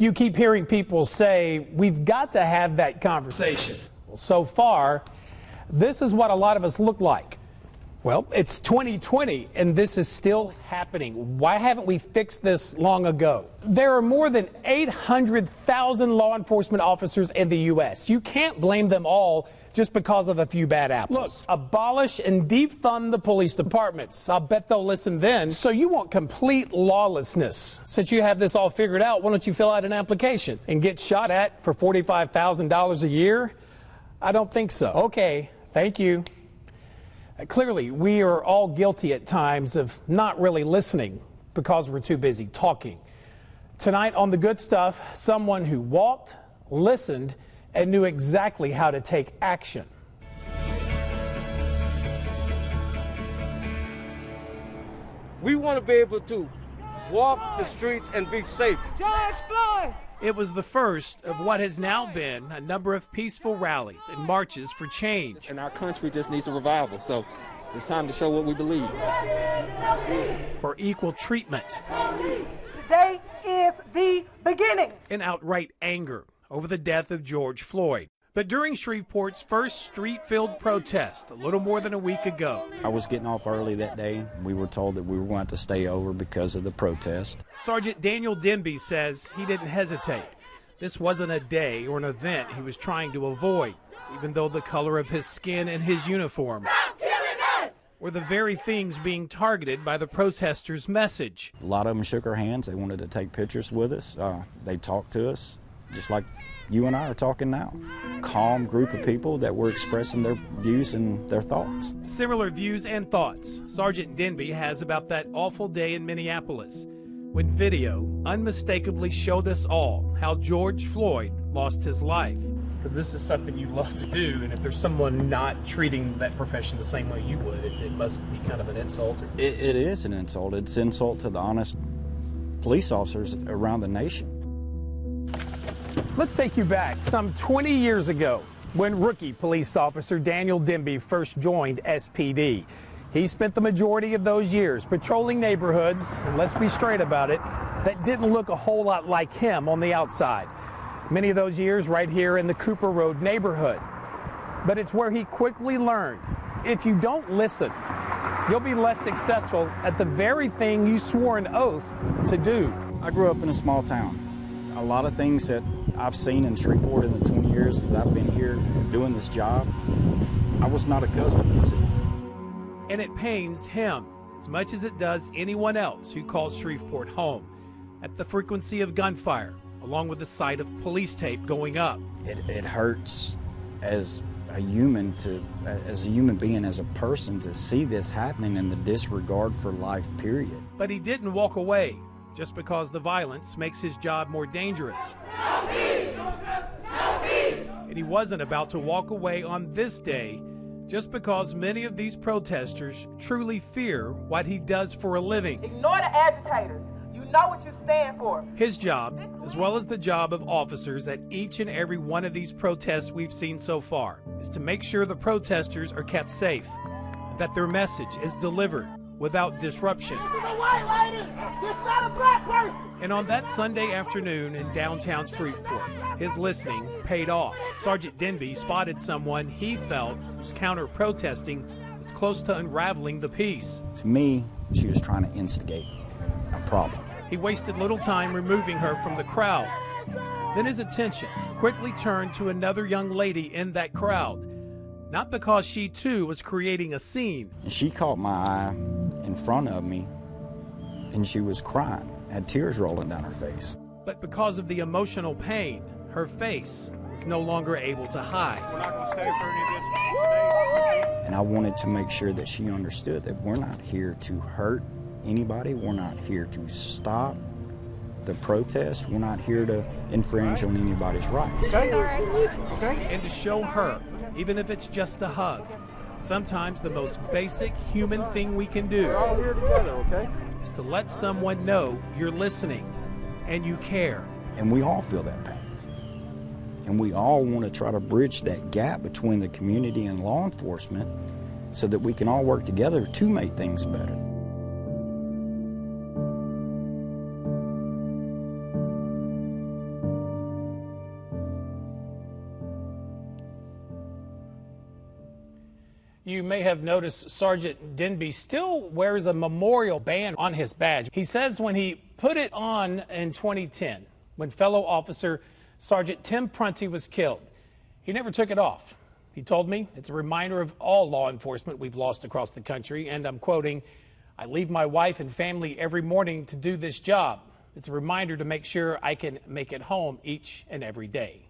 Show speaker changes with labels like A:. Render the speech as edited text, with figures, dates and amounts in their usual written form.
A: You keep hearing people say, we've got to have that conversation. Well, so far, this is what a lot of us look like. Well, it's 2020, and this is still happening. Why haven't we fixed this long ago? There are more than 800,000 law enforcement officers in the U.S. You can't blame them all just because of a few bad apples. Look, abolish and defund the police departments. I'll bet they'll listen then. So you want complete lawlessness. Since you have this all figured out, why don't you fill out an application and get shot at for $45,000 a year? I don't think so. Okay, thank you. Clearly, we are all guilty at times of not really listening because we're too busy talking. Tonight on The Good Stuff, someone who walked, listened, and knew exactly how to take action.
B: We want to be able to walk the streets and be safe.
C: George Floyd!
A: It was the first of what has now been a number of peaceful rallies and marches for change.
D: And our country just needs a revival, so it's time to show what we believe.
A: For equal treatment.
C: Today is the beginning.
A: And outright anger over the death of George Floyd. But during Shreveport's first street-filled protest a little more than a week ago.
E: I was getting off early that day. We were told that we were going to stay over because of the protest.
A: Sergeant Daniel Denby says he didn't hesitate. This wasn't a day or an event he was trying to avoid, even though the color of his skin and his uniform were the very things being targeted by the protesters' message.
E: A lot of them shook our hands. They wanted to take pictures with us. They talked to us, just like you and I are talking now. Calm group of people that were expressing their views and their thoughts.
A: Similar views and thoughts Sergeant Denby has about that awful day in Minneapolis, when video unmistakably showed us all how George Floyd lost his life. Because this is something you love to do, and if there's someone not treating that profession the same way you would, it must be kind of an insult.
E: It is an insult. It's an insult to the honest police officers around the nation.
A: Let's take you back some 20 years ago when rookie police officer Daniel Denby first joined SPD. He spent the majority of those years patrolling neighborhoods, and let's be straight about it, that didn't look a whole lot like him on the outside. Many of those years right here in the Cooper Road neighborhood. But it's where he quickly learned, if you don't listen, you'll be less successful at the very thing you swore an oath to do.
E: I grew up in a small town. A lot of things that I've seen in Shreveport in the 20 years that I've been here doing this job, I was not accustomed to see.
A: And it pains him as much as it does anyone else who calls Shreveport home, at the frequency of gunfire, along with the sight of police tape going up.
E: It hurts as a human being, as a person, to see this happening and the disregard for life, period.
A: But he didn't walk away just because the violence makes his job more dangerous. And he wasn't about to walk away on this day just because many of these protesters truly fear what he does for a living.
C: Ignore the agitators. You know what you stand for.
A: His job, as well as the job of officers at each and every one of these protests we've seen so far, is to make sure the protesters are kept safe, and that their message is delivered without disruption.
C: This is a white lady. This is not a black person.
A: And on that Sunday afternoon in downtown Shreveport, his listening paid off. Sergeant Denby spotted someone he felt was counter-protesting was close to unraveling the peace.
E: To me, she was trying to instigate a problem.
A: He wasted little time removing her from the crowd. Then his attention quickly turned to another young lady in that crowd, not because she too was creating a scene.
E: And she caught my eye in front of me, and she was crying, had tears rolling down her face.
A: But because of the emotional pain, her face was no longer able to hide.
F: We're not going to stay for any of this today.
E: And I wanted to make sure that she understood that we're not here to hurt anybody. We're not here to stop the protest. We're not here to infringe on anybody's rights.
F: Okay.
A: And to show her, even if it's just a hug, sometimes the most basic human thing we can do
F: We're all here together, okay?
A: is to let someone know you're listening and you care.
E: And we all feel that pain. And we all want to try to bridge that gap between the community and law enforcement so that we can all work together to make things better.
A: You may have noticed Sergeant Denby still wears a memorial band on his badge. He says when he put it on in 2010, when fellow officer Sergeant Tim Prunty was killed, he never took it off. He told me it's a reminder of all law enforcement we've lost across the country, and I'm quoting, "I leave my wife and family every morning to do this job. It's a reminder to make sure I can make it home each and every day."